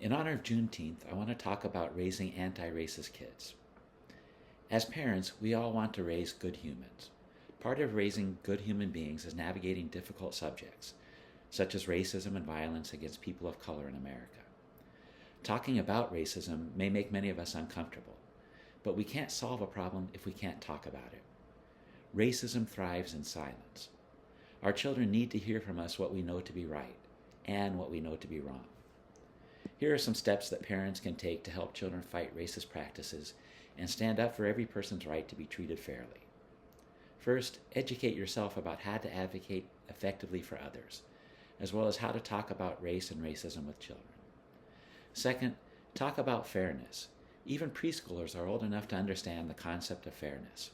In honor of Juneteenth, I want to talk about raising anti-racist kids. As parents, we all want to raise good humans. Part of raising good human beings is navigating difficult subjects, such as racism and violence against people of color in America. Talking about racism may make many of us uncomfortable, but we can't solve a problem if we can't talk about it. Racism thrives in silence. Our children need to hear from us what we know to be right and what we know to be wrong. Here are some steps that parents can take to help children fight racist practices and stand up for every person's right to be treated fairly. First, educate yourself about how to advocate effectively for others, as well as how to talk about race and racism with children. Second, talk about fairness. Even preschoolers are old enough to understand the concept of fairness.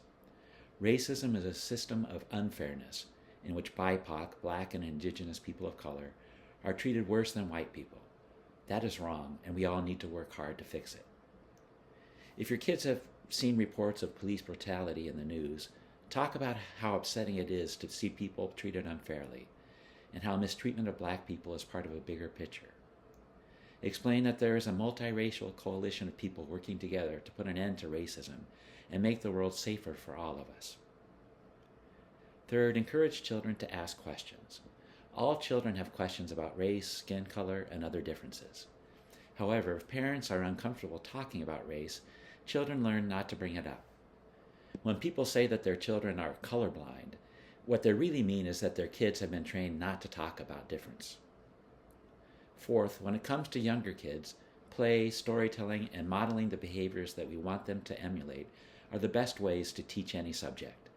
Racism is a system of unfairness in which BIPOC, Black and Indigenous people of color, are treated worse than white people. That is wrong, and we all need to work hard to fix it. If your kids have seen reports of police brutality in the news, talk about how upsetting it is to see people treated unfairly, and how mistreatment of Black people is part of a bigger picture. Explain that there is a multiracial coalition of people working together to put an end to racism and make the world safer for all of us. Third, encourage children to ask questions. All children have questions about race, skin color, and other differences. However, if parents are uncomfortable talking about race, children learn not to bring it up. When people say that their children are colorblind, what they really mean is that their kids have been trained not to talk about difference. Fourth, when it comes to younger kids, play, storytelling, and modeling the behaviors that we want them to emulate are the best ways to teach any subject.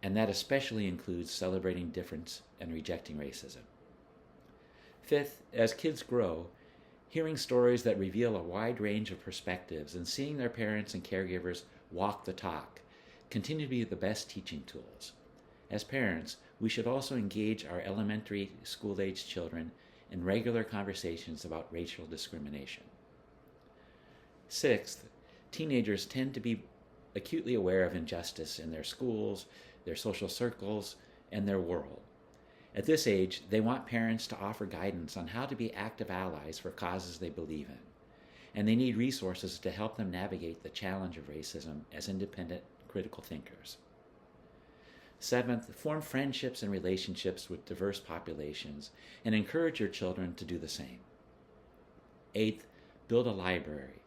And that especially includes celebrating difference and rejecting racism. Fifth, as kids grow, hearing stories that reveal a wide range of perspectives and seeing their parents and caregivers walk the talk continue to be the best teaching tools. As parents, we should also engage our elementary school-age children in regular conversations about racial discrimination. Sixth, teenagers tend to be acutely aware of injustice in their schools, their social circles, and their world. At this age, they want parents to offer guidance on how to be active allies for causes they believe in, and they need resources to help them navigate the challenge of racism as independent, critical thinkers. Seventh, form friendships and relationships with diverse populations and encourage your children to do the same. Eighth, build a library.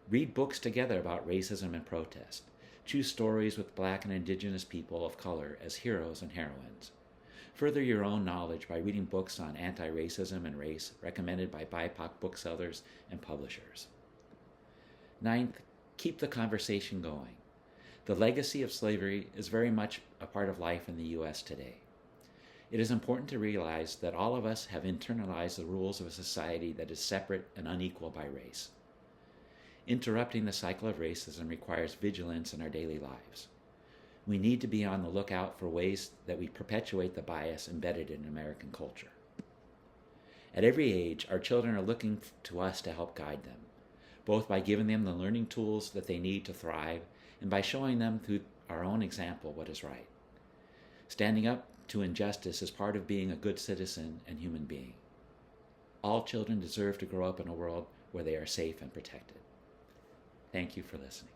Read books together about racism and protest. Choose stories with Black and Indigenous people of color as heroes and heroines. Further your own knowledge by reading books on anti-racism and race recommended by BIPOC booksellers and publishers. Ninth, keep the conversation going. The legacy of slavery is very much a part of life in the U.S. today. It is important to realize that all of us have internalized the rules of a society that is separate and unequal by race. Interrupting the cycle of racism requires vigilance in our daily lives. We need to be on the lookout for ways that we perpetuate the bias embedded in American culture. At every age, our children are looking to us to help guide them, both by giving them the learning tools that they need to thrive and by showing them through our own example what is right. Standing up to injustice is part of being a good citizen and human being. All children deserve to grow up in a world where they are safe and protected. Thank you for listening.